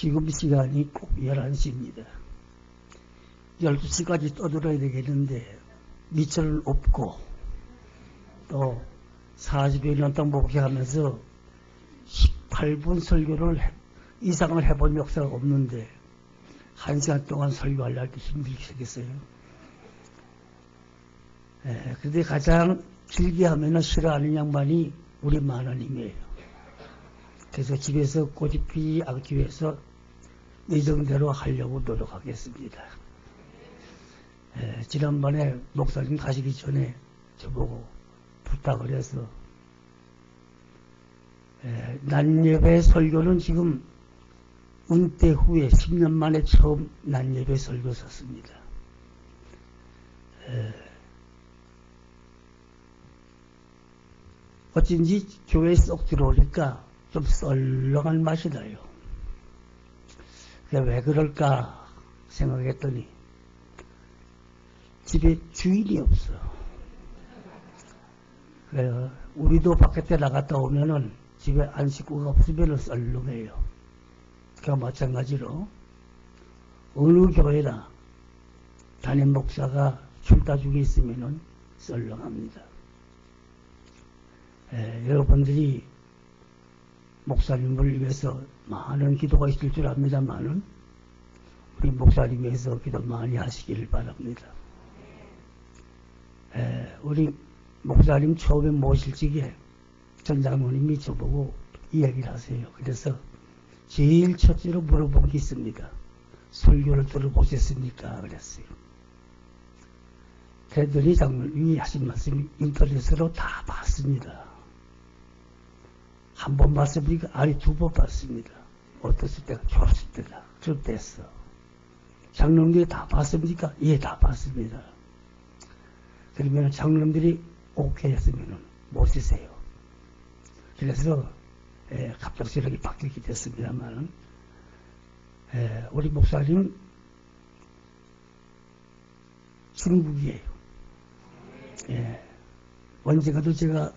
지금 시간이 꼭 11시입니다. 12시까지 떠들어야 되겠는데 미천은 없고 또 40여 년 동안 목회하면서 18분 설교를 이상을 해본 역사가 없는데 1시간 동안 설교하려고 힘들게 생겼어요. 그런데 가장 길게 하면 싫어하는 양반이 우리 만화님이에요. 그래서 집에서 꼬집히 않기 위해서 예정대로 하려고 노력하겠습니다. 지난번에 목사님 가시기 전에 저보고 부탁을 해서 낮예배 설교는 지금 은퇴 후에 10년 만에 처음 낮예배 설교 섰습니다. 어쩐지 교회에 쏙 들어오니까 좀 썰렁한 맛이 나요. 왜 그럴까 생각했더니 집에 주인이 없어. 그래요. 우리도 바깥에 나갔다 오면은 집에 안 식구가 없으면 썰렁해요. 그러니까 마찬가지로 어느 교회나 담임 목사가 출타 중에 있으면은 썰렁합니다. 여러분들이 목사님을 위해서 많은 기도가 있을 줄 압니다만은 우리 목사님 위해서 기도 많이 하시기를 바랍니다. 우리 목사님 처음에 모실 적에 전 장로님이 저보고 이야기를 하세요. 그래서 제일 첫째로 물어본 게 있습니다. 설교를 들어보셨습니까? 그랬어요. 그랬더니 장로님이 하신 말씀이 인터넷으로 다 봤습니다. 한 번 봤습니까? 아니, 2번 봤습니다. 어땠을 때가? 좋았을 때다. 좀 됐어. 장로님들이 다 봤습니까? 예, 다 봤습니다. 그러면 장로님들이 오케이 했으면 모시세요. 그래서 갑작스럽게 바뀌게 됐습니다만 우리 목사님 중국이에요. 언젠가도 제가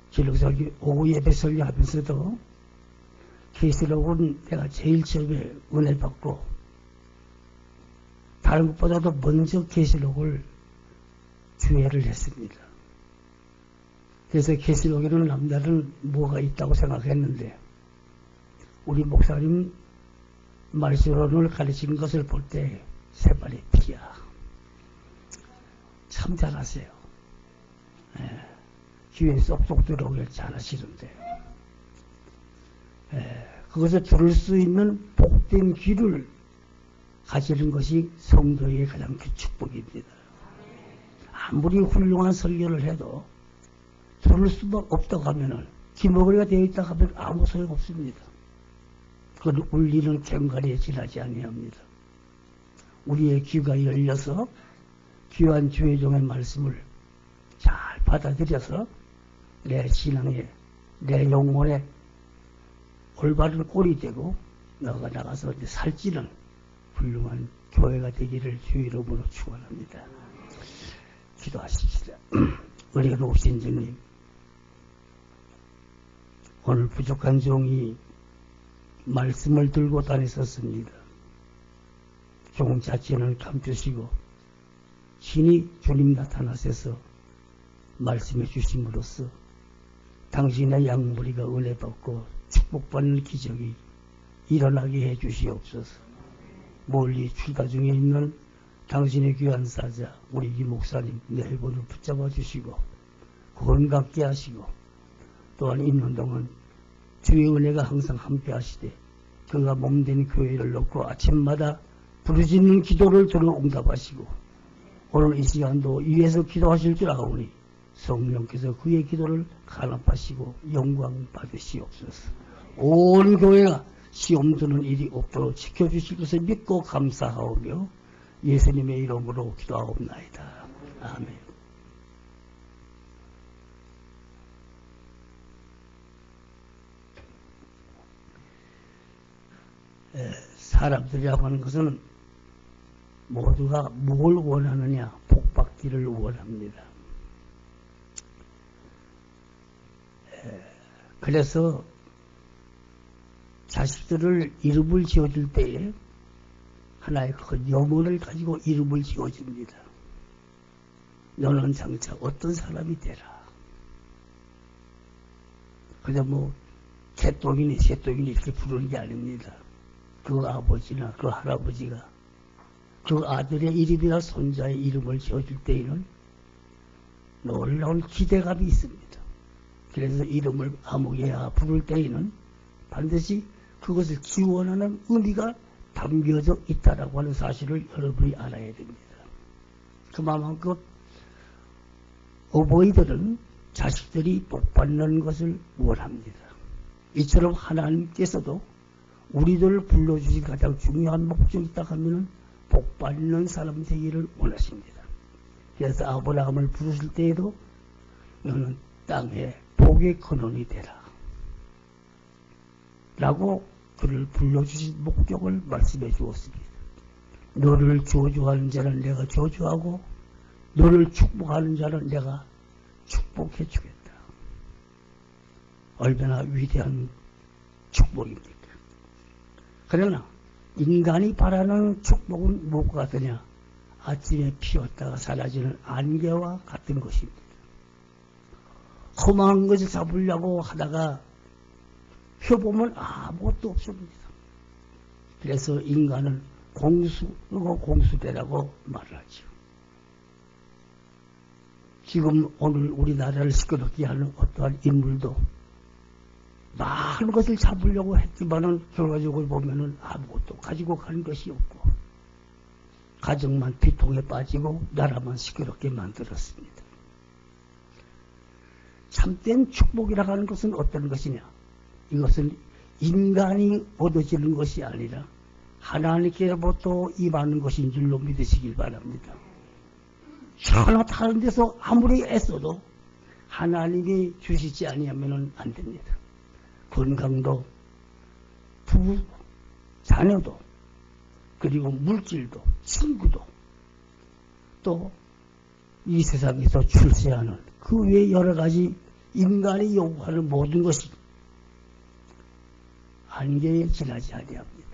기록설교 오후 예배 설교하면서도 계시록은 내가 제일 처음에 은혜 받고 다른 것보다도 먼저 계시록을 주회를 했습니다. 그래서 계시록에는 남다른 뭐가 있다고 생각했는데 우리 목사님 말씀을 가르치는 것을 볼 때 새발의 피야. 참 잘하세요. 귀에 쏙쏙 들어오길 잘하시는데 그것을 들을 수 있는 복된 귀를 가지는 것이 성도의 가장 큰 축복입니다. 아무리 훌륭한 설교를 해도 들을 수만 없다고 하면은 귀머거리가 되어 있다고 하면 아무 소용 없습니다. 그건 울리는 꽹과리에 지나지 아니합니다. 우리의 귀가 열려서 귀한 주의 종의 말씀을 잘 받아들여서 내 신앙에 내 영혼에 올바른 꼴이 되고 너가 나가서 이제 살찌는 훌륭한 교회가 되기를 주의 이름으로 축원합니다. 기도하십시다. 우리 높으신 주님, 오늘 부족한 종이 말씀을 들고 다녔었습니다. 종 자체는 감추시고 신이 주님 나타나셔서 말씀해 주심으로써 당신의 양무리가 은혜 받고 축복받는 기적이 일어나게 해 주시옵소서. 멀리 출가 중에 있는 당신의 귀한 사자 우리 이 목사님 네 분을 붙잡아 주시고 건강케 하시고 또한 있는 동안 주의 은혜가 항상 함께 하시되 그가 몸된 교회를 놓고 아침마다 부르짖는 기도를 들어 응답하시고 오늘 이 시간도 위에서 기도하실 줄 아오니 성령께서 그의 기도를 간합하시고 영광 받으시옵소서. 온 교회가 시험 드는 일이 없도록 지켜주실 것을 믿고 감사하오며 예수님의 이름으로 기도하옵나이다. 아멘. 사람들이라고 하는 것은 모두가 뭘 원하느냐? 복받기를 원합니다. 그래서 자식들을 이름을 지어줄 때에 하나의 큰 염원을 가지고 이름을 지어줍니다. 너는 장차 어떤 사람이 되라. 그냥 뭐 개똥이니 새똥이니 이렇게 부르는 게 아닙니다. 그 아버지나 그 할아버지가 그 아들의 이름이나 손자의 이름을 지어줄 때에는 놀라운 기대감이 있습니다. 그래서 이름을 아무개야 부를 때에는 반드시 그것을 기원하는 의미가 담겨져 있다라고 하는 사실을 여러분이 알아야 됩니다. 그만큼 어버이들은 자식들이 복받는 것을 원합니다. 이처럼 하나님께서도 우리들을 불러주신 가장 중요한 목적이 있다 하면 복받는 사람 되기를 원하십니다. 그래서 아브라함을 부르실 때에도 너는 땅에 복의 근원이 되라 라고 그를 불러주신 목적을 말씀해 주었습니다. 너를 저주하는 자는 내가 저주하고 너를 축복하는 자는 내가 축복해 주겠다. 얼마나 위대한 축복입니까? 그러나 인간이 바라는 축복은 무엇과 같으냐? 아침에 피었다가 사라지는 안개와 같은 것입니다. 험한 것을 잡으려고 하다가 펴보면 아무것도 없습니다. 그래서 인간은 공수되라고 말을 하죠. 지금 오늘 우리나라를 시끄럽게 하는 어떠한 인물도 많은 것을 잡으려고 했지만은 결과적으로 보면은 아무것도 가지고 가는 것이 없고 가정만 비통에 빠지고 나라만 시끄럽게 만들었습니다. 참된 축복이라고 하는 것은 어떤 것이냐? 이것은 인간이 얻어지는 것이 아니라 하나님께로부터 임하는 것인 줄로 믿으시길 바랍니다. 전혀 다른 데서 아무리 애써도 하나님이 주시지 아니하면 안 됩니다. 건강도, 부부, 자녀도, 그리고 물질도, 친구도, 또 이 세상에서 출세하는 그 외 여러 가지 인간이 요구하는 모든 것이 한계에 지나지 아니합니다.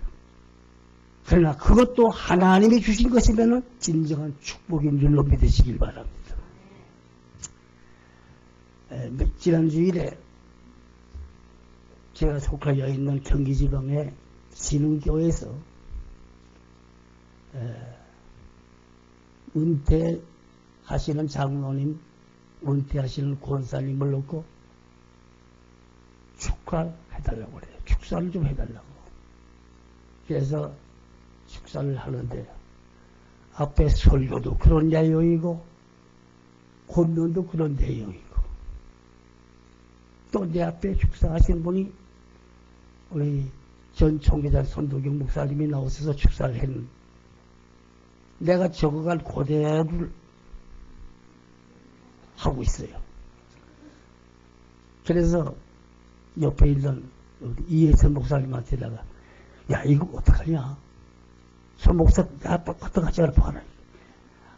그러나 그것도 하나님이 주신 것이면 진정한 축복인 줄로 믿으시길 바랍니다. 지난 주일에 제가 속하여 있는 경기지방의 신흥교회에서 은퇴하시는 장로님, 은퇴하시는 권사님을 놓고 축하해달라고 그래요. 축사를 좀 해달라고. 그래서 축사를 하는데 앞에 설교도 그런 내용이고 권면도 그런 내용이고 또 내 앞에 축사하신 분이 우리 전 총회장 손도경 목사님이 나오셔서 축사를 했는데 내가 적어간 그대로를 하고 있어요. 그래서 옆에 있는 이혜선 목사님한테다가 야 이거 어떡하냐? 손 목사 나 똑같이 하라 봐라.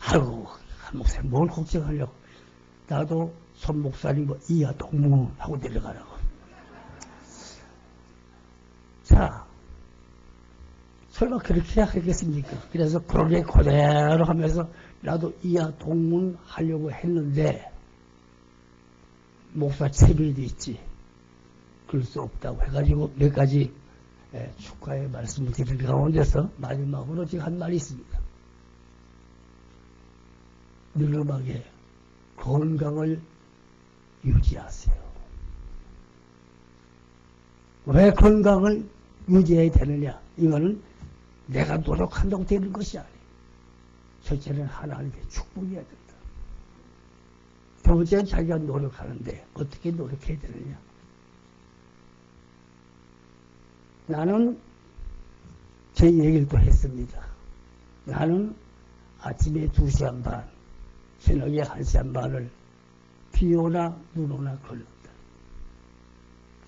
아이고 한 목사님 뭘 걱정하려고. 나도 손 목사님 뭐 이하 동무 하고 내려가라고. 자 설마 그렇게 하겠습니까? 그래서 그러게 그대로 하면서 나도 이하 동문 하려고 했는데 목사 체면도 있지. 그럴 수 없다고 해가지고 몇 가지 축하의 말씀을 드리는 가운데서 마지막으로 지금 한 말이 있습니다. 늙음하게 건강을 유지하세요. 왜 건강을 유지해야 되느냐? 이거는 내가 노력한다고 되는 것이 아니에요. 첫째는 하나님의 축복이어야 된다. 두 번째는 자기가 노력하는데 어떻게 노력해야 되느냐? 나는 제 얘기를 또 했습니다. 나는 아침에 2시간 반, 저녁에 1시간 반을 비 오나 눈 오나 걸렸다.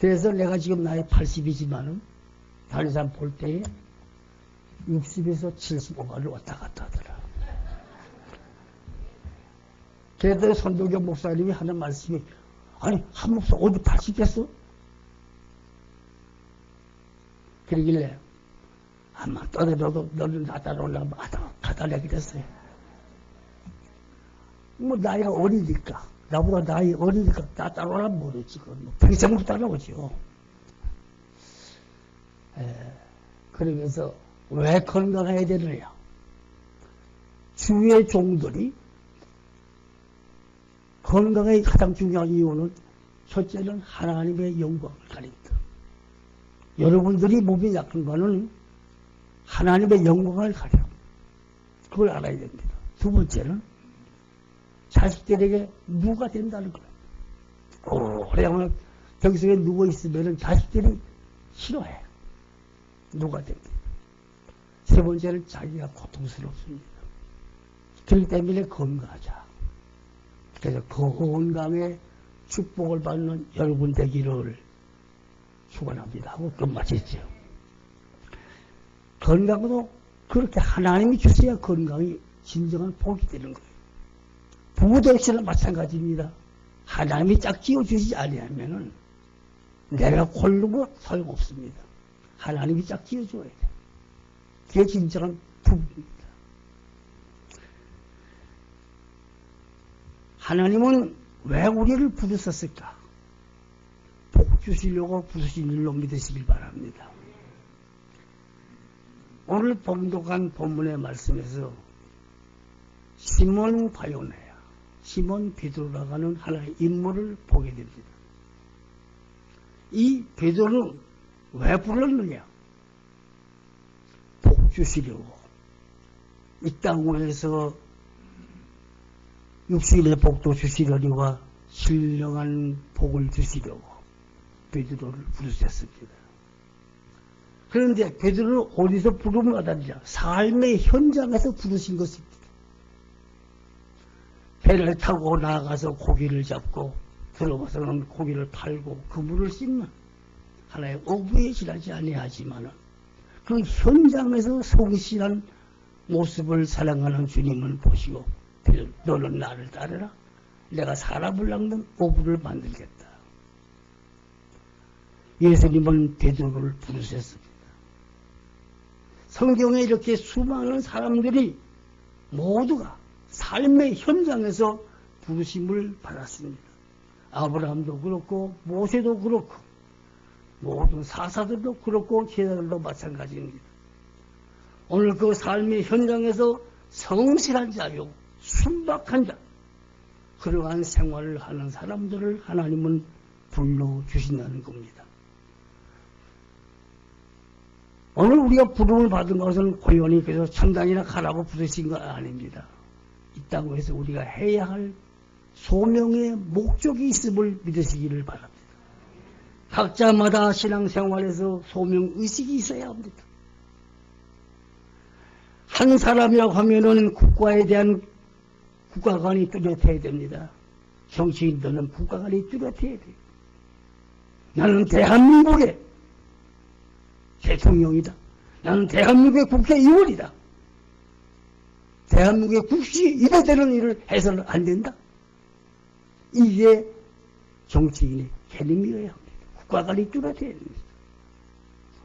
그래서 내가 지금 나이 80이지만은 다른 사람 볼 때에 60에서 75가를 왔다 갔다 하더라. 그래도 손도경 목사님이 하는 말씀이 아니 한 목사 어디 80 됐어? 그러길래 아마 떠들어도 너는 나 따라오려고 갖다 내게 됐어요. 뭐 나이가 어리니까, 나보다 나이 어리니까 나 따라오라면 모르지. 뭐 평생 못 따라오죠. 그러면서 왜 건강해야 되느냐? 주위의 종들이 건강의 가장 중요한 이유는 첫째는 하나님의 영광을 가린다. 여러분들이 몸이 약한 거는 하나님의 영광을 가려. 그걸 알아야 됩니다. 두 번째는 자식들에게 누가 된다는 거예요. 오래가면 병석에 누워있으면 자식들이 싫어해. 누가 됩니다. 세 번째는 자기가 고통스럽습니다. 그렇기 때문에 건강하자. 그래서 건강에 축복을 받는 여러분 되기를 축원합니다 하고 끝마쳤죠. 건강도 그렇게 하나님이 주셔야 건강이 진정한 복이 되는 거예요. 부부도 역시나 마찬가지입니다. 하나님이 짝 지어주시지 아니하면은 내가 골르고 소용없습니다. 하나님이 짝 지어줘야 돼. 그게 진정한 부부입니다. 하나님은 왜 우리를 부르셨을까? 복 주시려고 부르신 일로 믿으시길 바랍니다. 오늘 봉독한 본문의 말씀에서 시몬 바요네야, 시몬 베드로라고 하는 하나의 인물을 보게 됩니다. 이 베드로는 왜 불렀느냐? 복 주시려고, 이 땅에서 육신의 복도 주시려니와 신령한 복을 주시려고 베드로를 부르셨습니다. 그런데 베드로를 어디서 부름을 받았냐? 삶의 현장에서 부르신 것입니다. 배를 타고 나가서 고기를 잡고 들어가서는 고기를 팔고 그물을 씻는 하나의 어부에 지나지 아니하지만 그 현장에서 성실한 모습을 사랑하는 주님을 보시고 너는 나를 따르라. 내가 사람을 낚는 어부를 만들겠다. 예수님은 베드로를 부르셨습니다. 성경에 이렇게 수많은 사람들이 모두가 삶의 현장에서 부르심을 받았습니다. 아브라함도 그렇고 모세도 그렇고 모든 사사들도 그렇고 제자들도 마찬가지입니다. 오늘 그 삶의 현장에서 성실한 자요, 순박한 자, 그러한 생활을 하는 사람들을 하나님은 불러주신다는 겁니다. 오늘 우리가 부름을 받은 것은 고연히 그래서 천당이나 가라고 부르신 건 아닙니다. 이 땅에서 우리가 해야 할 소명의 목적이 있음을 믿으시기를 바랍니다. 각자마다 신앙생활에서 소명의식이 있어야 합니다. 한 사람이라고 하면은 국가에 대한 국가관이 뚜렷해야 됩니다. 정치인들은 국가관이 뚜렷해야 돼요. 나는 대한민국의 대통령이다. 나는 대한민국의 국회의원이다. 대한민국의 국시에 입에되는 일을 해서는 안 된다. 이게 정치인의 개념이어야 합니다. 국가관이 뚜렷해야 됩니다.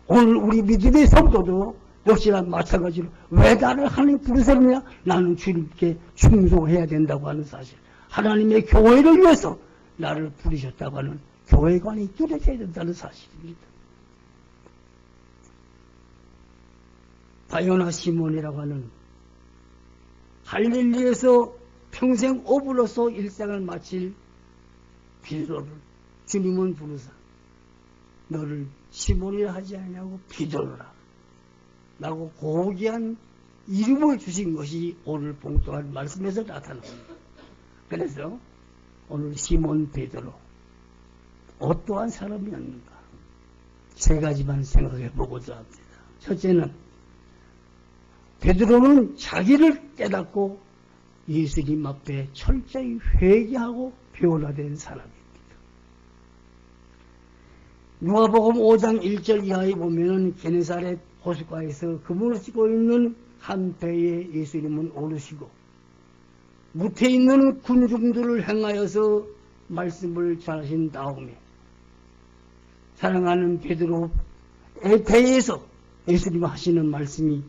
오늘 우리 믿음의 성도도 역시나 마찬가지로 왜 나를 하나님 부르셨느냐? 나는 주님께 충성해야 된다고 하는 사실. 하나님의 교회를 위해서 나를 부르셨다고 하는 교회관이 뚜렷해야 된다는 사실입니다. 바요나 시몬이라고 하는 갈릴리에서 평생 어부로서 일생을 마칠 베드로를 주님은 부르사 너를 시몬이라 하지 않냐고 베드로라 라고 고귀한 이름을 주신 것이 오늘 봉독한 말씀에서 나타납니다. 그래서 오늘 시몬 베드로 어떠한 사람이었는가? 세 가지만 생각해 보고자 합니다. 첫째는 베드로는 자기를 깨닫고 예수님 앞에 철저히 회개하고 변화된 사람입니다. 누가복음 5장 1절 이하에 보면은 게네사렛 호숫가에서 그물을 씻고 있는 한 배에 예수님은 오르시고 무태 있는 군중들을 행하여서 말씀을 전하신 다음에 사랑하는 베드로 대해서 예수님 하시는 말씀이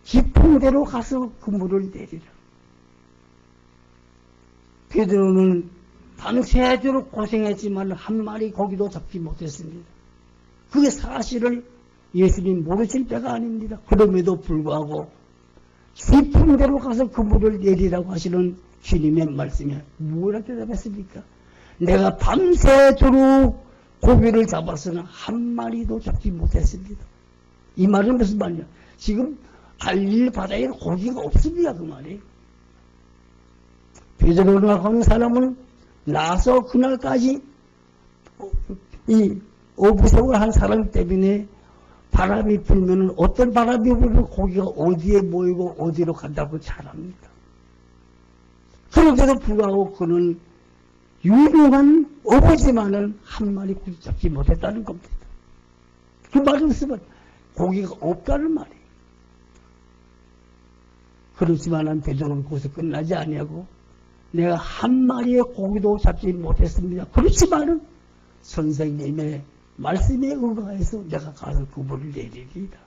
깊은 데로 가서 그물을 내리라. 베드로는 밤새도록 고생했지만 한 마리 고기도 잡지 못했습니다. 그게 사실을 예수님 모르실 때가 아닙니다. 그럼에도 불구하고 깊은 데로 가서 그물을 내리라고 하시는 주님의 말씀에 뭐라 대답했습니까? 내가 밤새도록 고기를 잡았으나 한 마리도 잡지 못했습니다. 이 말은 무슨 말이냐? 지금 갈릴리 바다에 고기가 없습니다. 그 말이에요. 베드로라고 하는 사람은 나서 그날까지 이 어부생을 한 사람 때문에 바람이 불면 어떤 바람이 불면 고기가 어디에 모이고 어디로 간다고 잘 압니다. 그런데도 불구하고 그는 유능한 어부지만은 한 마리 고기 잡지 못했다는 겁니다. 그 말을 쓰면 고기가 없다는 말이에요. 그렇지만은 베드로는 거기서 끝나지 아니하고 내가 한 마리의 고기도 잡지 못했습니다. 그렇지만은 선생님의 말씀에 의거해서 내가 가서 그물을 내리리라.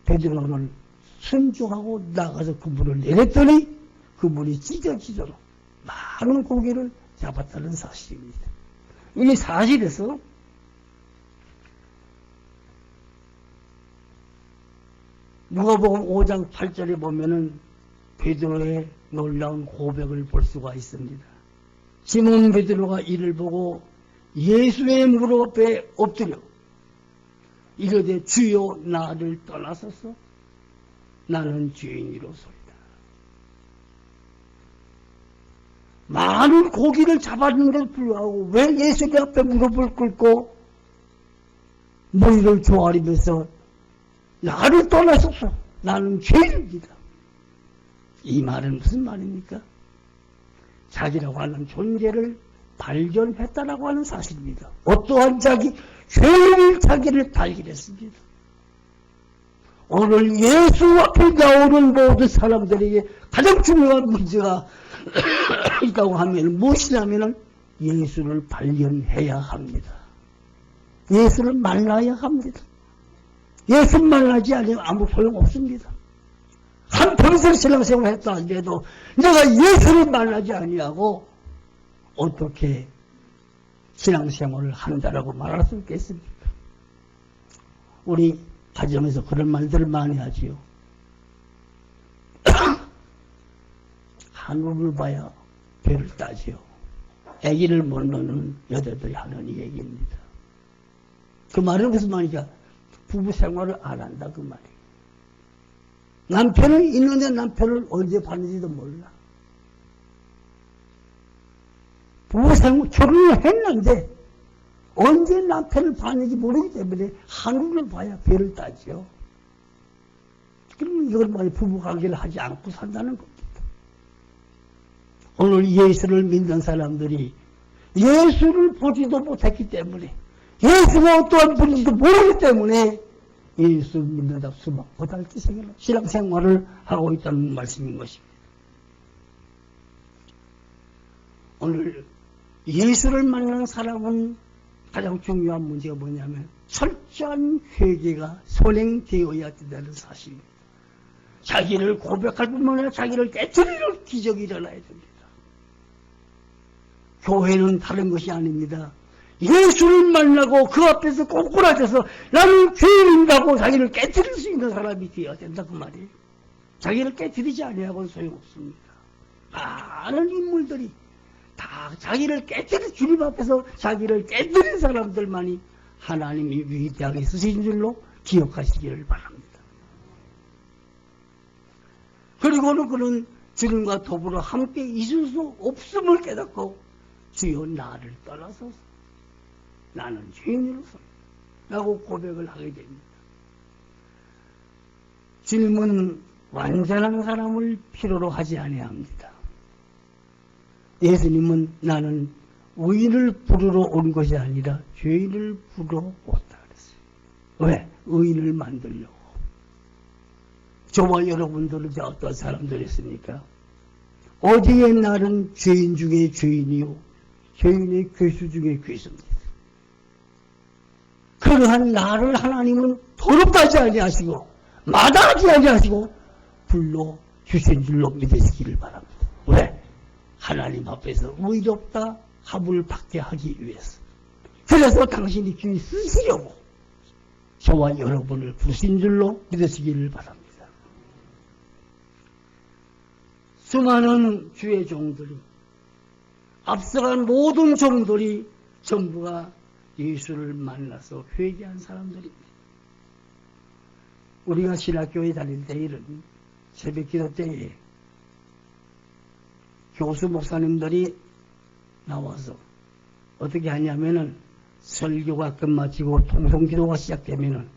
베드로는 순종하고 나가서 그물을 내렸더니 그물이 찢어지도록 많은 고기를 잡았다는 사실입니다. 이 사실에서 누가복음 5장 8절에 보면은 베드로의 놀라운 고백을 볼 수가 있습니다. 시몬 베드로가 이를 보고 예수의 무릎 앞에 엎드려 이르되 주여 나를 떠나소서 나는 죄인이로소이다. 많은 고기를 잡았는데도 불구하고 왜 예수님 앞에 무릎을 꿇고 머리를 조아리면서 나를 떠나소서 나는 죄인입니다. 이 말은 무슨 말입니까? 자기라고 하는 존재를 발견했다라고 하는 사실입니다. 어떠한 죄인일 자기를 발견했습니다. 오늘 예수 앞에 나오는 모든 사람들에게 가장 중요한 문제가 있다고 하면 무엇이냐면 예수를 발견해야 합니다. 예수를 만나야 합니다. 예수 만나지 않으면 아무 소용없습니다. 한평생 신앙생활을 했다 하더라도 내가 예수를 만나지 아니하고 어떻게 신앙생활을 한다라고 말할 수 있겠습니까? 우리 가정에서 그런 말들을 많이 하지요. 하늘을 봐야 별을 따지요. 아기를 못 낳는 여자들이 하는 이 얘기입니다. 그 말은 무슨 말이냐? 부부 생활을 안 한다 그 말이에요. 남편은 있는데 남편을 언제 봤는지도 몰라. 부부 생활 결혼을 했는데 언제 남편을 봤는지 모르기 때문에 하늘을 봐야 별을 따지요. 그러면 이걸 말이 부부 관계를 하지 않고 산다는 겁니다. 오늘 예수를 믿는 사람들이 예수를 보지도 못했기 때문에 예수가 어떠한 분인지도 모르기 때문에 예수 믿는다 수박 고달기 신앙생활을 하고 있다는 말씀인 것입니다. 오늘 예수를 만나는 사람은 가장 중요한 문제가 뭐냐면 철저한 회개가 선행되어야 된다는 사실입니다. 자기를 고백할 뿐만 아니라 자기를 깨트리는 기적이 일어나야 됩니다. 교회는 다른 것이 아닙니다. 예수를 만나고 그 앞에서 꼬꾸라져서 나는 죄인이라고 자기를 깨트릴 수 있는 사람이 되어야 된다 그 말이에요. 자기를 깨트리지 아니하고는 소용없습니다. 많은 인물들이 다 자기를 깨뜨린 주님 앞에서 자기를 깨뜨린 사람들만이 하나님이 위대하게 쓰신 줄로 기억하시기를 바랍니다. 그리고는 그는 주님과 더불어 함께 있을 수 없음을 깨닫고 주여 나를 떠나소서 나는 죄인으로서 라고 고백을 하게 됩니다. 주님은 완전한 사람을 필요로 하지 아니합니다. 예수님은 나는 의인을 부르러 온 것이 아니라 죄인을 부르러 왔다 그랬어요. 왜? 의인을 만들려고. 저와 여러분들은 어떤 사람들이었습니까? 어디에 나는 죄인 중에 죄인이요 죄인의 괴수 중에 괴수입니다. 그러한 나를 하나님은 더럽다 하지 아니하시고 마다하지 아니하시고 불러 주신 줄로 믿으시기를 바랍니다. 왜? 하나님 앞에서 의롭다 함을 받게 하기 위해서. 그래서 당신이 귀 쓰시려고 저와 여러분을 부르신 줄로 믿으시기를 바랍니다. 수많은 주의 종들이, 앞서간 모든 종들이 전부가 예수를 만나서 회개한 사람들입니다. 우리가 신학교에 다닐 때에는 새벽기도 때에 교수 목사님들이 나와서 어떻게 하냐면은 설교가 끝마치고 통성기도가 시작되면은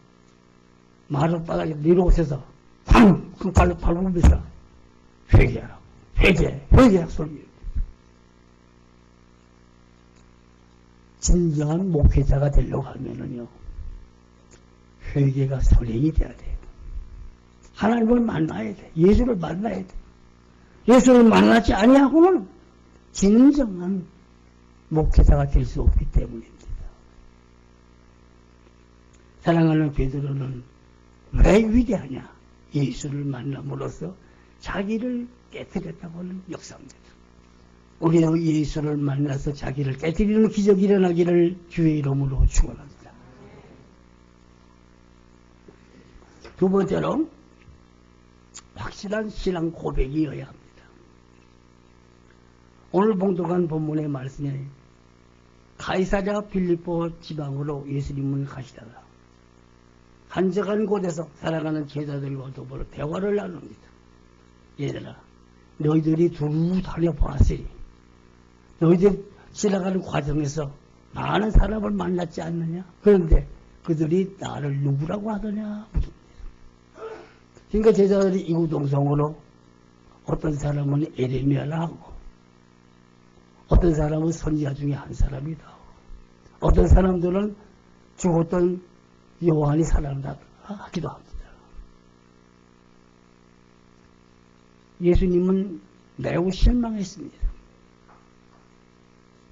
마룻바닥에 내려오셔서 팡! 그 발로 밟으면서 회개하라고. 회개 소리. 진정한 목회자가 되려고 하면은요, 회개가 선행이 돼야 돼요. 하나님을 만나야 돼. 예수를 만나야 돼. 예수를 만나지 아니하고는 진정한 목회자가 될 수 없기 때문입니다. 사랑하는 베드로는 왜 위대하냐? 예수를 만남으로써 자기를 깨뜨렸다고 하는 역사입니다. 우리도 예수를 만나서 자기를 깨뜨리는 기적이 일어나기를 주의 이름으로 축원합니다. 두 번째로 확실한 신앙 고백이어야 합니다. 오늘 봉독한 본문의 말씀에 가이사랴 빌립보 지방으로 예수님은 가시다가 한적한 곳에서 살아가는 제자들과 더불어 대화를 나눕니다. 얘들아, 너희들이 두루 다녀보았으니 너희들 지나가는 과정에서 많은 사람을 만났지 않느냐? 그런데 그들이 나를 누구라고 하더냐? 묻습니다. 그러니까 제자들이 이구동성으로 어떤 사람은 에레미야라 하고 어떤 사람은 선지자 중에 한 사람이다 하고 어떤 사람들은 죽었던 요한이 살아난다 하기도 합니다. 예수님은 매우 실망했습니다.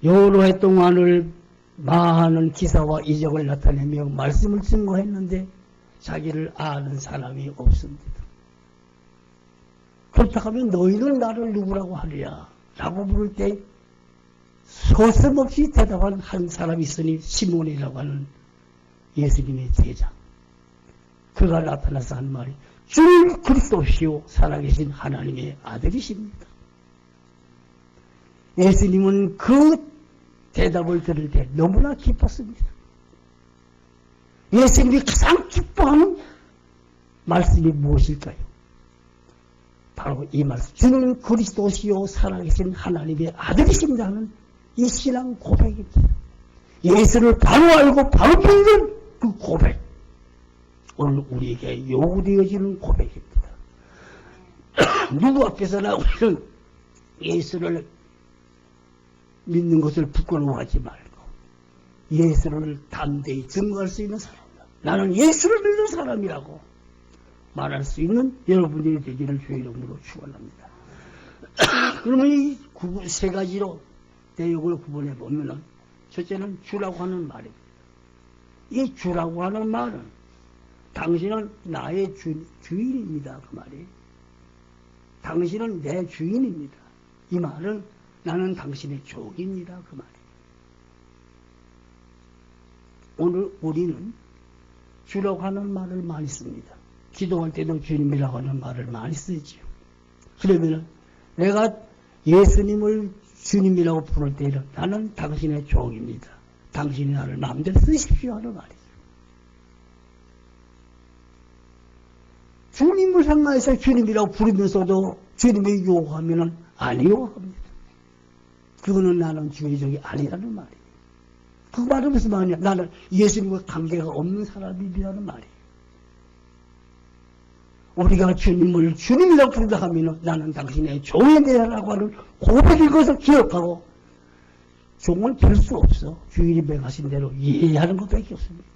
여러 해 동안을 많은 기사와 이적을 나타내며 말씀을 증거했는데 자기를 아는 사람이 없습니다. 그렇다고 하면 너희는 나를 누구라고 하느냐 라고 물을 때 서슴없이 대답한 한 사람이 있으니 시몬이라고 하는 예수님의 제자. 그가 나타나서 한 말이 주 그리스도시요 살아계신 하나님의 아들이십니다. 예수님은 그 대답을 들을 때 너무나 기뻤습니다. 예수님이 가장 기뻐하는 말씀이 무엇일까요? 바로 이 말씀. 주는 그리스도시요 살아계신 하나님의 아들이십니다 하는 이 신앙 고백입니다. 예수를 바로 알고 바로 믿는 그 고백. 오늘 우리에게 요구되어지는 고백입니다. 누구 앞에서나 우리는 예수를 믿는 것을 부끄러워하지 말고 예수를 담대히 증거할 수 있는 사람이다. 나는 예수를 믿는 사람이라고 말할 수 있는 여러분들이 되기를 주의 이름으로 축원합니다. 그러면 이 세 가지로 내용을 구분해 보면은 첫째는 주라고 하는 말입니다. 이 주라고 하는 말은 당신은 나의 주인입니다. 그 말이. 당신은 내 주인입니다. 이 말은 나는 당신의 종입니다. 그 말이. 오늘 우리는 주라고 하는 말을 많이 씁니다. 기도할 때도 주님이라고 하는 말을 많이 쓰지요. 그러면 내가 예수님을 주님이라고 부를 때는 나는 당신의 종입니다. 당신이 나를 마음대로 쓰십시오 하는 말이죠. 주님을 향해서 주님이라고 부르면서도 주님이 요구하면 아니요 합니다. 그거는 나는 주의 종이 아니라는 말이에요. 그 말은 무슨 말이냐? 나는 예수님과 관계가 없는 사람이라는 말이에요. 우리가 주님을 주님이라고 부른다 하면 나는 당신의 종이라고 하는 고백인 것을 기억하고 종을 될 수 없어. 주인이 명하신 대로 이해하는 것밖에 없습니다.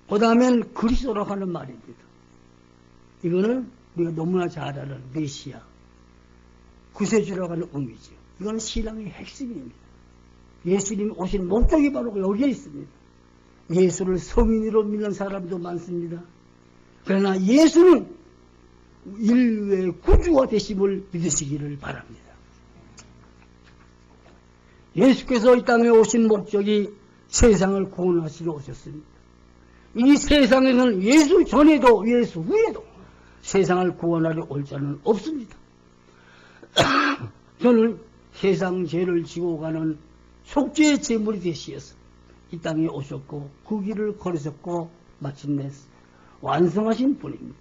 그 다음엔 그리스도라고 하는 말입니다. 이거는 우리가 너무나 잘 아는 메시아, 구세주라고 하는 의미죠. 이건 신앙의 핵심입니다. 예수님이 오신 목적이 바로 여기에 있습니다. 예수를 성인으로 믿는 사람도 많습니다. 그러나 예수는 인류의 구주가 되심을 믿으시기를 바랍니다. 예수께서 이 땅에 오신 목적이 세상을 구원하시러 오셨습니다. 이 세상에는 예수 전에도 예수 후에도 세상을 구원하려 올 자는 없습니다. 저는 세상 죄를 지고 가는 속죄의 제물이 되시어서 이 땅에 오셨고 그 길을 걸으셨고 마침내 완성하신 분입니다.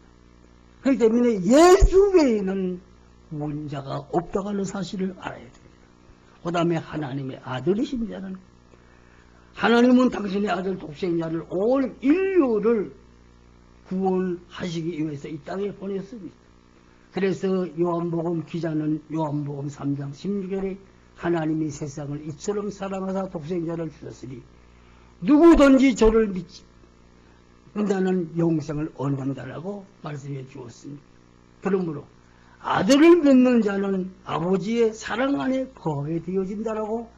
그렇기 때문에 예수 외에는 구원자가 없다고 하는 사실을 알아야 됩니다. 그 다음에 하나님의 아들이신 자는 하나님은 당신의 아들 독생자를 온 인류를 구원하시기 위해서 이 땅에 보냈습니다. 그래서 요한복음 기자는 요한복음 3장 16절에 하나님이 세상을 이처럼 사랑하사 독생자를 주셨으니 누구든지 저를 믿는다는 영생을 얻는다라고 말씀해 주었습니다. 그러므로 아들을 믿는 자는 아버지의 사랑 안에 거하게 되어진다라고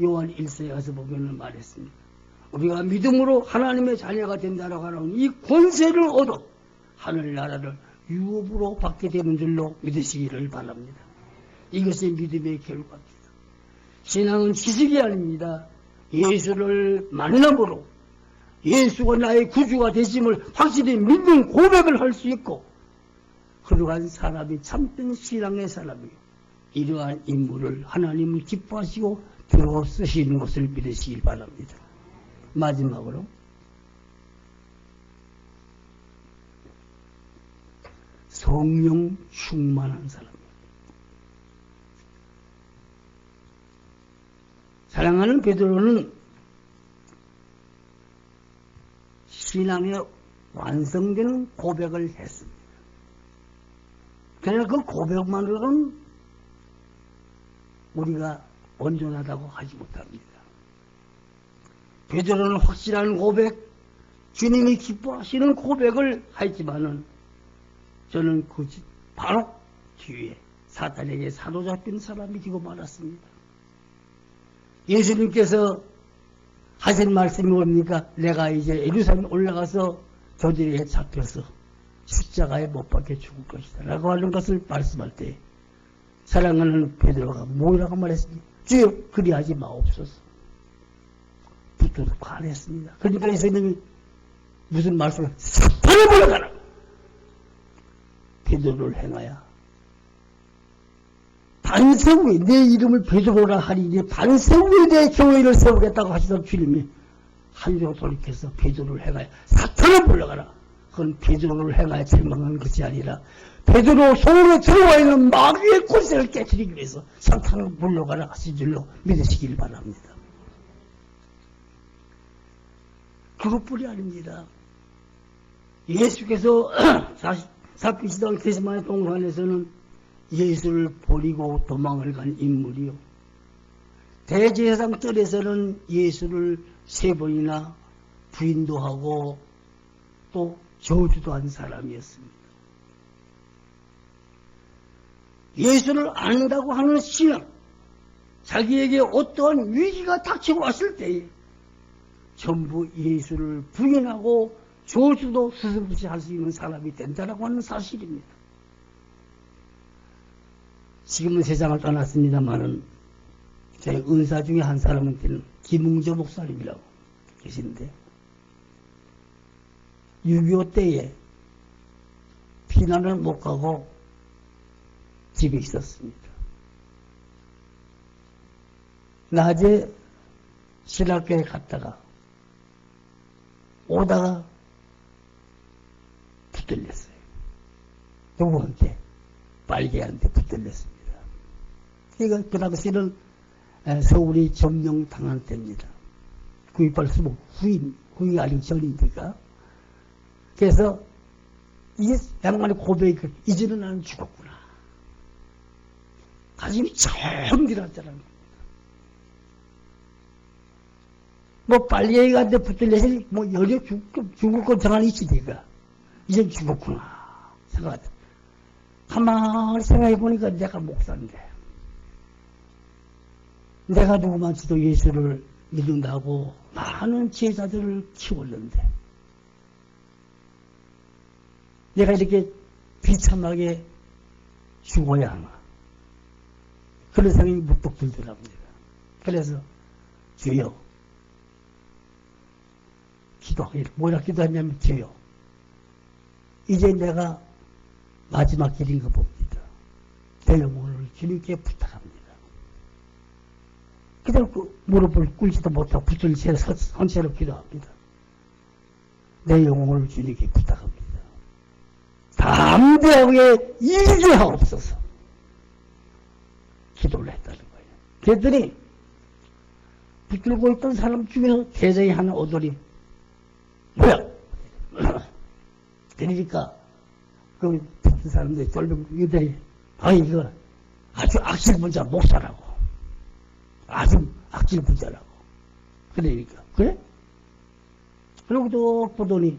요한 1서에 가서 보면 말했습니다. 우리가 믿음으로 하나님의 자녀가 된다라고 하는 이 권세를 얻어 하늘나라를 유업으로 받게 되는 줄로 믿으시기를 바랍니다. 이것이 믿음의 결과입니다. 신앙은 지식이 아닙니다. 예수를 만남으로 예수가 나의 구주가 되심을 확실히 믿는 고백을 할 수 있고 그러한 사람이 참된 신앙의 사람이요. 이러한 인물을 하나님은 기뻐하시고 들어 쓰시는 것을 믿으시길 바랍니다. 마지막으로 성령 충만한 사람입니다. 사랑하는 베드로는 신앙의 완성되는 고백을 했습니다. 그러나 그 고백만으로는 우리가 온전하다고 하지 못합니다. 베드로는 확실한 고백, 주님이 기뻐하시는 고백을 하지만은 저는 그 바로 뒤에 사탄에게 사로잡힌 사람이 되고 말았습니다. 예수님께서 하신 말씀이 뭡니까? 내가 이제 예루살렘 올라가서 저들에게 잡혀서 십자가에 못 박혀 죽을 것이다 라고 하는 것을 말씀할 때 사랑하는 베드로가 뭐라고 말했습니까? 주여 그리하지 마옵소서. 붙들고 가냈습니다. 그러니까 예수님이 무슨 말씀을 사탄을 물러가라. 베드로를 행하여 반세우에 내 이름을 베드로라 하리니 반세우에 내 교회를 세우겠다고 하시던 주님이 한쪽으로 돌이켜서 베드로를 행하여 사탄을 물러가라. 그건 베드로를 행하여 절망한 것이 아니라 베드로 속에 들어와 있는 마귀의 권세를 깨뜨리기 위해서 사탄을 물러가라 하신 줄로 믿으시길 바랍니다. 그것뿐이 아닙니다. 예수께서 사피시당 게세마네 동산에서는 예수를 버리고 도망을 간 인물이요. 대제사장 뜰에서는 예수를 3번이나 부인도 하고 또 저주도 한 사람이었습니다. 예수를 안다고 하는 신앙, 자기에게 어떠한 위기가 닥치고 왔을 때에 전부 예수를 부인하고 저주도 스스로시 할 수 있는 사람이 된다라고 하는 사실입니다. 지금은 세상을 떠났습니다만은 제 은사 중에 한 사람한테는 김웅조 목사님이라고 계신데 6.25 때에 피난을 못 가고 집에 있었습니다. 낮에 신학교에 갔다가 오다가 붙들렸어요. 누구한테? 빨개한테 붙들렸습니다. 그러니까 그 당시는 서울이 점령당한 때입니다. 9.28 수복 후이 아니고 전이니까. 그래서 이 양반의 고백이 이제는 나는 죽었구나. 가슴이 철렁들었잖아요. 뭐 빨리애기한테 붙들려서 뭐 여려 죽을 것 정한이 있으니까 이제 죽었구나 생각하다. 가만히 생각해 보니까 내가 목사인데 내가 누구만치도 예수를 믿는다고 많은 제자들을 키웠는데 내가 이렇게 비참하게 죽어야 하나 그런 생각이 문득 들더랍니다. 그래서 주여 기도하기를 뭐라 기도했냐면 주여 이제 내가 마지막 길인가 봅니다. 내 영혼을 주님께 부탁합니다. 그대로 그 무릎을 꿇지도 못하고 붙을 채 선체로 기도합니다. 내 영혼을 주님께 부탁합니다. 담대하게 이기하옵소서. 기도를 했다는 거예요. 그랬더니 붙들고 있던 사람 중에서 대장이 하나 오더니 뭐야? 그러니까 그 붙은 사람들이 쫄병 이들이 이거 아주 악질분자 목사라고 아주 악질분자라고 그러니까 그래? 그러고 또 보더니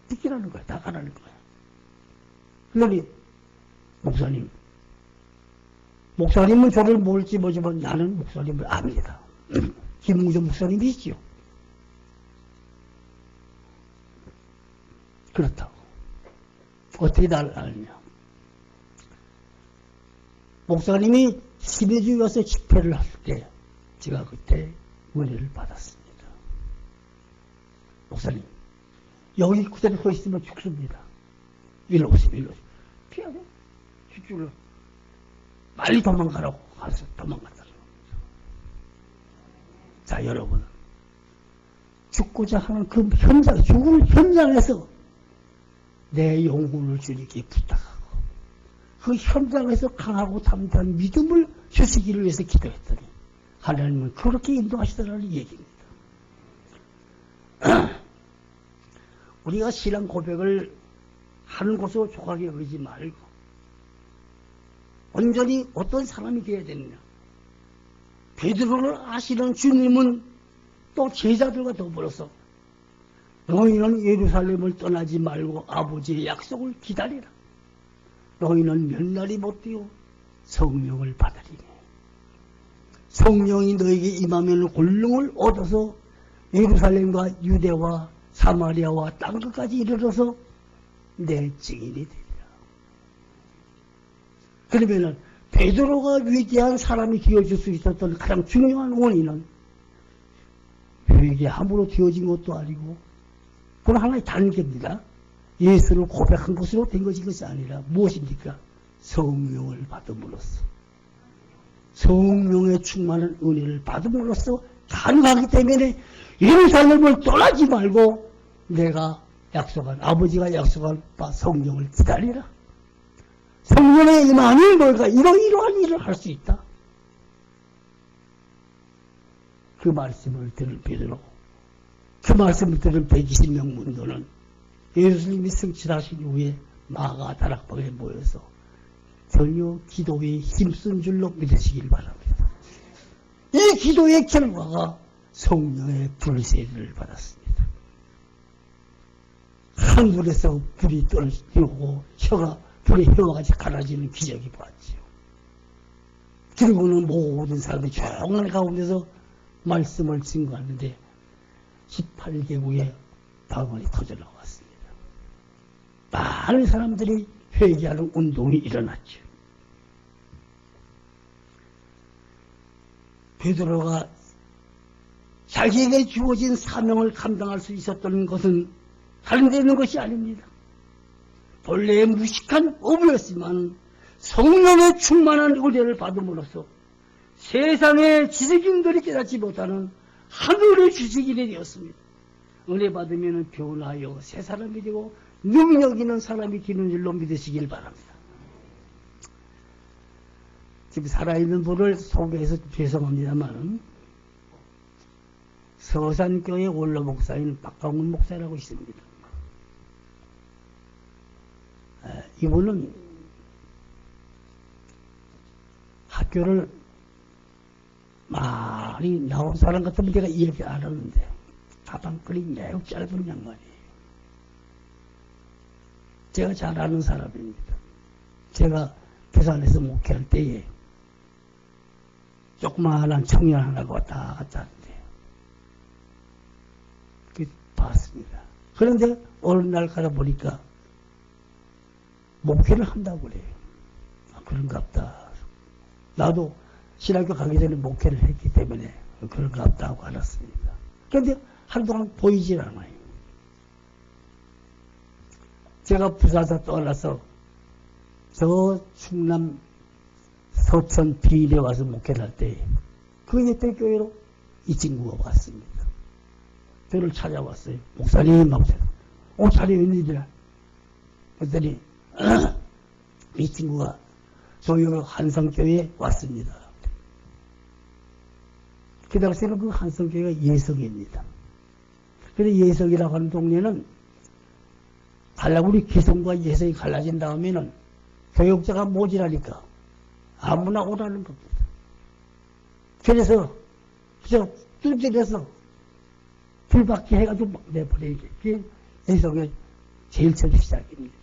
비키라는 거야. 나가라는 거야. 그러니 목사님은 저를 뭘지 모르지만 나는 목사님을 압니다. 김웅전 목사님이시죠. 그렇다고. 어떻게 나를 알냐. 목사님이 신의주에 와서 집회를 할 때 제가 그때 은혜를 받았습니다. 목사님 여기 그대로 서 있으면 죽습니다. 일로 오세요. 피하게 뒷줄로 빨리 도망가라고 가서 도망갔다는 겁니다. 자 여러분 죽고자 하는 그 현장 죽음의 현장에서 내 영혼을 주님께 부탁하고 그 현장에서 강하고 담대한 믿음을 주시기를 위해서 기도했더니 하나님은 그렇게 인도하시더라는 얘기입니다. 우리가 신앙 고백을 하는 것으로 족하게 여기지 말고 온전히 어떤 사람이 되어야 되느냐. 베드로를 아시는 주님은 또 제자들과 더불어서 너희는 예루살렘을 떠나지 말고 아버지의 약속을 기다리라. 너희는 몇 날이 못 되어 성령을 받으리니 성령이 너에게 임하면 권능을 얻어서 예루살렘과 유대와 사마리아와 땅끝까지 이르러서 내 증인이 되리라. 그러면은 베드로가 위대한 사람이 되어줄 수 있었던 가장 중요한 원인은 회개함으로 되어진 것도 아니고 그건 하나의 단계입니다. 예수를 고백한 것으로 된 것이 아니라 무엇입니까? 성령을 받음으로써 성령의 충만한 은혜를 받음으로써 가능하기 때문에 예루살렘을 떠나지 말고 내가 약속한 아버지가 약속한 바 성령을 기다리라. 성령의 임하니 너희가 이러이러한 일을 할 수 있다. 그 말씀을 들은 베드로, 그 말씀을 들은 120명 문도는 예수님이 승천하신 후에 마가 다락방에 모여서 전혀 기도에 힘쓴 줄로 믿으시길 바랍니다. 이 기도의 결과가 성령의 불세를 받았습니다. 하늘에서 불이 떨어지고 불의 혀가 같이 갈라지는 기적이 보았지요. 그리고는 모든 사람들이 조용한 가운데서 말씀을 증거하는데 18개국의 방언이 터져 나왔습니다. 많은 사람들이 회개하는 운동이 일어났죠. 베드로가 자기에게 주어진 사명을 감당할 수 있었던 것은 다른 데 있는 것이 아닙니다. 본래의 무식한 어부였지만 성령의 충만한 은혜를 받음으로써 세상의 지식인들이 깨닫지 못하는 하늘의 지식인이 되었습니다. 은혜 받으면 변화하여 새 사람이 되고 능력 있는 사람이 되는 줄로 믿으시길 바랍니다. 지금 살아있는 분을 소개해서 죄송합니다만 서산교회 원로 목사인 박강훈 목사라고 있습니다. 이분은 학교를 많이 나온 사람 같으면 제가 이렇게 알았는데 가방끈이 매우 짧은 양반이에요. 제가 잘 아는 사람입니다. 제가 부산에서 목회할 때에 조그마한 청년 하나가 왔다 갔다 하는데 그 봤습니다. 그런데 어느 날 가다 보니까 목회를 한다고 그래요. 아, 그런가 보다. 나도 신학교 가기 전에 목회를 했기 때문에 그런가 보다 하고 알았습니다. 그런데 한동안 보이질 않아요. 제가 부산에서 떠나서 저 충남 서천 비일에 와서 목회를 할 때 그 옆에 교회로 이 친구가 왔습니다. 저를 찾아왔어요. 목사님, 목사님 웬일이야? 그랬더니 이 친구가 소유 한성교회에 왔습니다. 그 당시에는 그 한성교회가 예성입니다. 그래서 예성이라고 하는 동네는 달라구리 기성과 예성이 갈라진 다음에는 교역자가 모자라니까 아무나 오라는 겁니다. 그래서 그냥 뚫질해서 불밖에 해가지고 막 내버리게. 그게 예성의 제일 첫 시작입니다.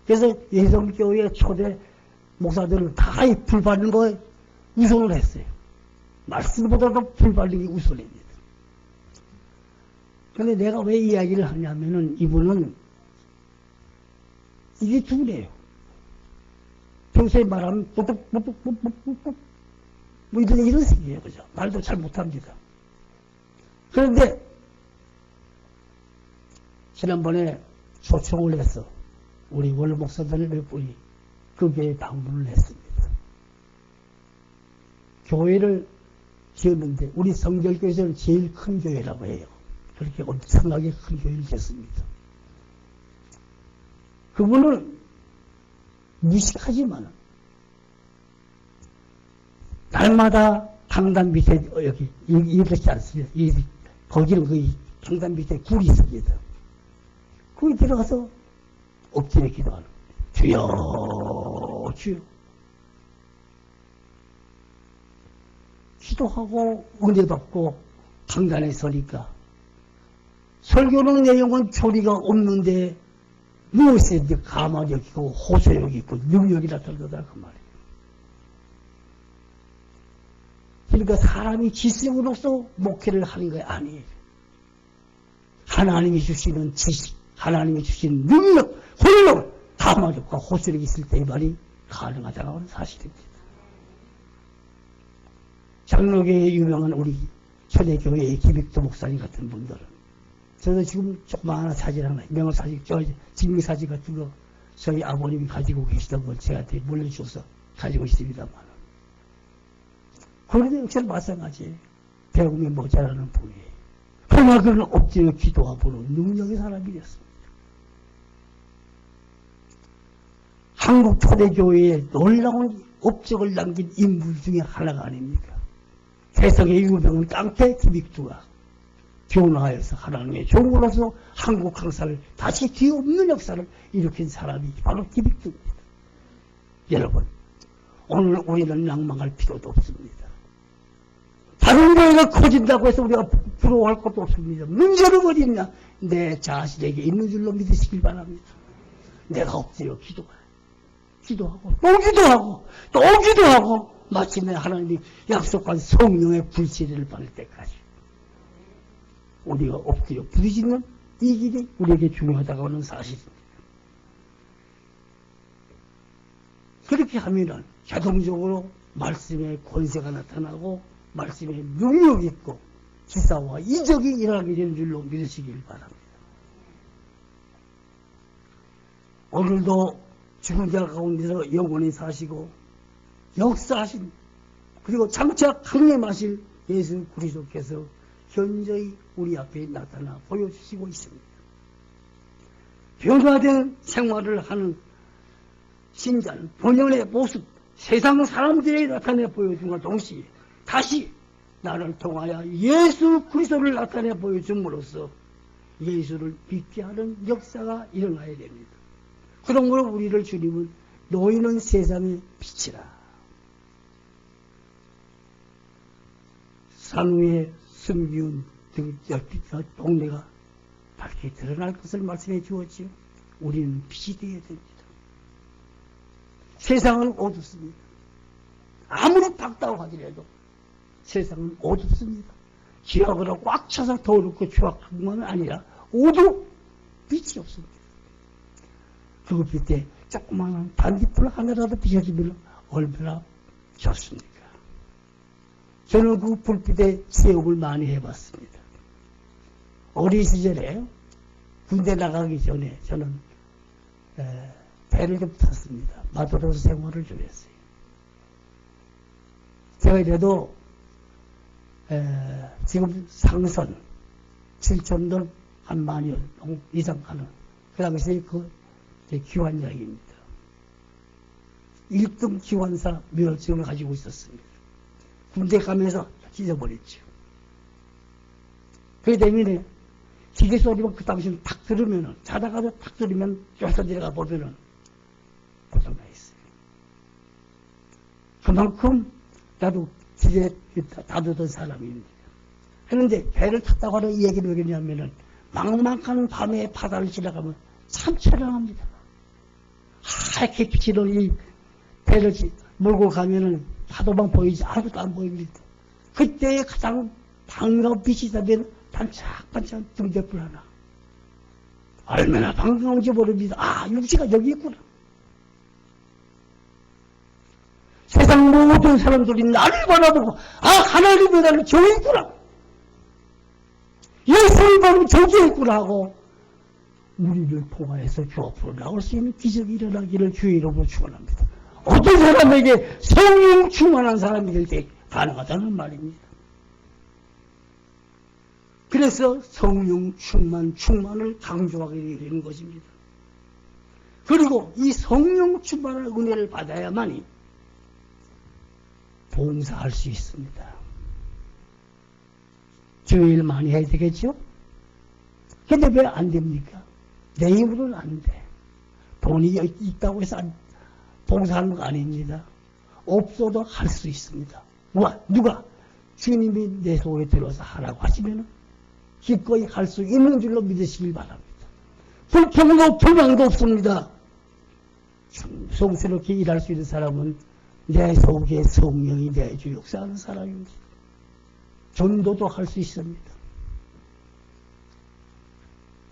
그래서 예성교회 초대 목사들은 다 이 불 받는 거에 우선을 했어요. 말씀보다도 불 받는 게 우선입니다. 근데 내가 왜 이야기를 하냐면은 이분은 이게 두뇌예요. 평소에 말하면 뿌뚝뿌뚝뿌뚝뿌뚝 뭐 이런 식이에요. 그죠? 말도 잘 못합니다. 그런데 지난번에 초청을 해서 우리 원로 목사들 몇 분이 그 교회에 방문을 했습니다. 교회를 지었는데 우리 성결교회에서는 제일 큰 교회라고 해요. 그렇게 엄청나게 큰 교회를 지었습니다. 그분은 무식하지만 날마다 강단 밑에 여기 이렇지 않습니다. 거기는 그 강단 밑에 굴이 있습니다. 거기 들어가서 엎드려 기도하는 주여 주여 기도하고 은혜 받고 강단에 서니까 설교는 내용은 조리가 없는데 무엇에 이제 감화력 있고 호소력 있고 능력이 나타나더라 그 말이에요. 그러니까 사람이 지성으로서 목회를 하는 게 아니에요. 하나님이 주시는 지식, 하나님이 주시는 능력, 혼력, 감화력과 호소력이 있을 때만이 가능하다고 하는 사실입니다. 장로교의 유명한 우리 초대교회의 김익도 목사님 같은 분들은 저도 지금 조그마한 사진 하나, 명사진, 증명사진 같은 거 저희 아버님이 가지고 계시던 걸 저한테 물려줘서 가지고 있습니다만 그런데 역시 마찬가지예요. 배움이 모자라는 분이에요. 그러나 그는 엎드려 기도하고는 능력의 사람이 됐습니다. 한국 초대교회에 놀라운 업적을 남긴 인물 중에 하나가 아닙니까? 세상의 유명한 깡패 김익두가 변화해서 하나님의 종으로서 한국 항사를 다시 뒤엎는 역사를 일으킨 사람이 바로 김익두입니다. 여러분, 오늘 우리는 낭망할 필요도 없습니다. 다른 교회가 커진다고 해서 우리가 부러워할 것도 없습니다. 문제는 어디 있냐? 내 자신에게 있는 줄로 믿으시길 바랍니다. 내가 엎드려 기도하고 또 기도하고 또 기도하고 마침내 하나님이 약속한 성령의 불세례를 받을 때까지 우리가 엎드려 부딪히는 이 길이 우리에게 중요하다고 하는 사실입니다. 그렇게 하면은 자동적으로 말씀의 권세가 나타나고 말씀의 능력이 있고 기사와 이적이 일어나게 되는 줄로 믿으시길 바랍니다. 오늘도 죽은 자 가운데서 영원히 사시고 역사하신 그리고 장차 강림하실 예수 그리스도께서 현저히 우리 앞에 나타나 보여주시고 있습니다. 변화된 생활을 하는 신자는 본연의 모습, 세상 사람들에게 나타내 보여줌과 동시에 다시 나를 통하여 예수 그리스도를 나타내 보여줌으로써 예수를 믿게 하는 역사가 일어나야 됩니다. 그러므로 우리를 주님은 너희는 세상의 빛이라. 산 위에 숨기운 동네가 밝게 드러날 것을 말씀해 주었지요. 우리는 빛이 되어야 됩니다. 세상은 어둡습니다. 아무리 밝다고 하더라도 세상은 어둡습니다. 지하으로 꽉 차서 더럽고 추악한 건 아니라 오도 빛이 없습니다. 그 빛에 조그마한 반딧불 하나라도 비춰지면 얼마나 좋습니까? 저는 그 불빛에 체험을 많이 해봤습니다. 어린 시절에 군대 나가기 전에 저는 배를 좀 탔습니다. 마도로서 생활을 좀 했어요. 제가 이래도 지금 상선 7,000돈 한 만여 이상 가는 그 당시에 그 기관장입니다. 1등 기관사 면허증을 가지고 있었습니다. 군대 가면서 찢어버렸죠. 그렇기 때문에 기계 소리만 그 당시는 탁 들으면은, 자다가도 탁 들으면 쫓아 내려가 보면은 고장나 있어요. 그만큼 나도 기계 다루던 사람입니다. 그런데 배를 탔다고 하는 이 얘기는 왜냐면은 막막한 밤에 바다를 지나가면 참 처량합니다. 하얗게 비치는 이 배를 몰고 가면은 파도만 보이지 아무것도 안 보입니다. 그때 가장 반가운 빛이 있다면 반짝반짝 등대불 하나. 얼마나 반가운지 모릅니다. 아, 육지가 여기 있구나. 세상 모든 사람들이 나를 바라보고, 아, 하나님이 나를 저기 있구나. 예수를 보면 저기 있구나 하고, 우리를 통하여서 주 앞으로 나올 수 있는 기적이 일어나기를 주의 이름으로 축원합니다. 어떤 사람에게 성령 충만한 사람이 될 때 가능하다는 말입니다. 그래서 성령 충만을 강조하게 되는 것입니다. 그리고 이 성령 충만한 은혜를 받아야만이 봉사할 수 있습니다. 주일 많이 해야 되겠죠? 근데 왜 안 됩니까? 내 힘으로는 안 돼. 돈이 있다고 해서 봉사하는 거 아닙니다. 없어도 할 수 있습니다. 누가 주님이 내 속에 들어서 하라고 하시면 기꺼이 할 수 있는 줄로 믿으시길 바랍니다. 불평도 불만도 없습니다. 성스럽게 일할 수 있는 사람은 내 속에 성령이 내주 역사하는 사람입니다. 전도도 할 수 있습니다.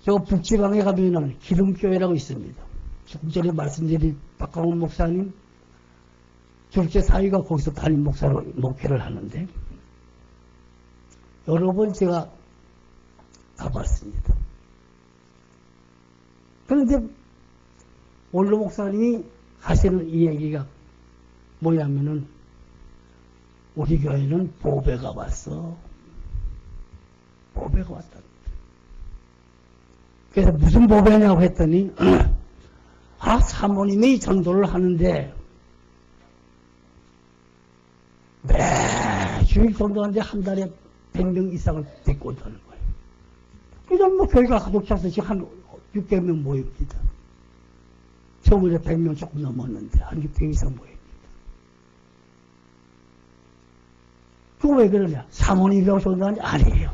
저 북지방에 가면 기름교회라고 있습니다. 조금 전에 말씀드린 박강원 목사님, 둘째 사위가 거기서 담임 목사로 목회를 하는데, 여러 번 제가 가봤습니다. 그런데 원로 목사님이 하시는 이 얘기가 뭐냐면은, 우리 교회는 보배가 왔어. 보배가 왔다. 그래서 무슨 보배냐고 했더니, 사모님이 전도를 하는데, 매주 전도하는데 한 달에 100명 이상을 데리고 온다는 거예요. 그래서 뭐 교회가 가득 차서 지금 한 600명 모입니다. 처음에 100명 조금 넘었는데, 한 600명 이상 모입니다. 그거 왜 그러냐? 사모님이라고 전도하는지 아니에요.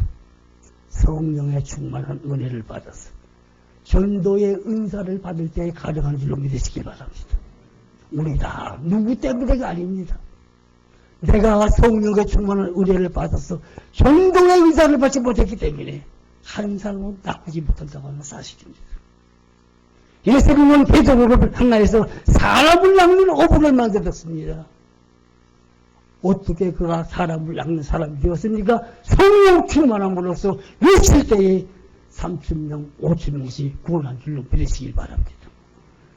성령의 충만한 은혜를 받아서 전도의 은사를 받을 때 가능한 줄로 믿으시기 바랍니다. 우리 다 누구 때문에가 아닙니다. 내가 성령의 충만한 은혜를 받아서 전도의 은사를 받지 못했기 때문에 한 사람은 나쁘지 못한다고 하는 사실입니다. 예수님은 베드로를 향하여서 사람을 낚는 어부를 만들었습니다. 어떻게 그가 사람을 낚는 사람이 되었습니까? 성령 충만함으로써 외칠 때에 3,000명, 5,000명씩 구원한 줄로 믿으시길 바랍니다.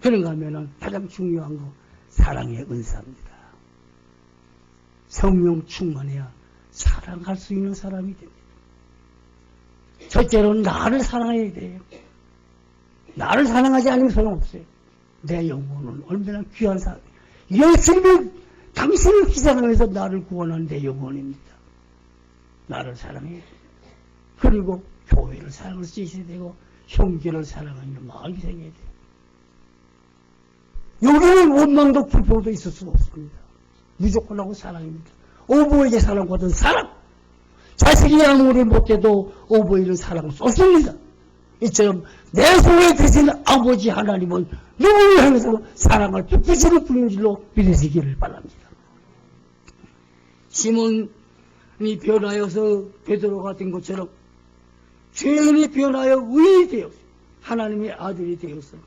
그런가 하면은 가장 중요한 거 사랑의 은사입니다. 성령 충만해야 사랑할 수 있는 사람이 됩니다. 첫째로는 나를 사랑해야 돼요. 나를 사랑하지 않으면 소용없어요. 내 영혼은 얼마나 귀한 사람. 예수님은 당신을 희생하면서 나를 구원한 내 영혼입니다. 나를 사랑해야 돼요. 그리고 교회를 사랑할 수 있어야 되고 형제를 사랑하는 마음이 생겨야 돼요. 여기는 원망도 불평도 있을 수가 없습니다. 무조건 하고 사랑입니다. 어부에게 사랑받은 사랑. 자식이 아무리 못해도 어부에는 사랑을 쏟습니다. 이처럼 내 속에 계신 아버지 하나님은 누구를 향해서 사랑을 베푸시는 분인 줄로 믿으시기를 바랍니다. 시몬이 변하여서 베드로가 된 것처럼 죄인이 변하여 의인이 되어서 하나님의 아들이 되어서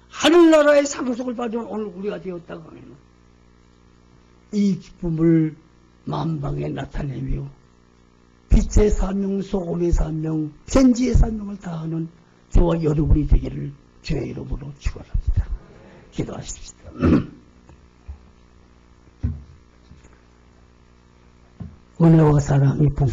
하늘나라의 상속을 받은 오늘 우리가 되었다고 하면 이 기쁨을 만방에 나타내며 빛의 사명, 소금의 사명, 편지의 사명을 다하는 저와 여러분이 되기를 주의 이름으로 축원합니다. 기도하십시다. 은혜와 사랑이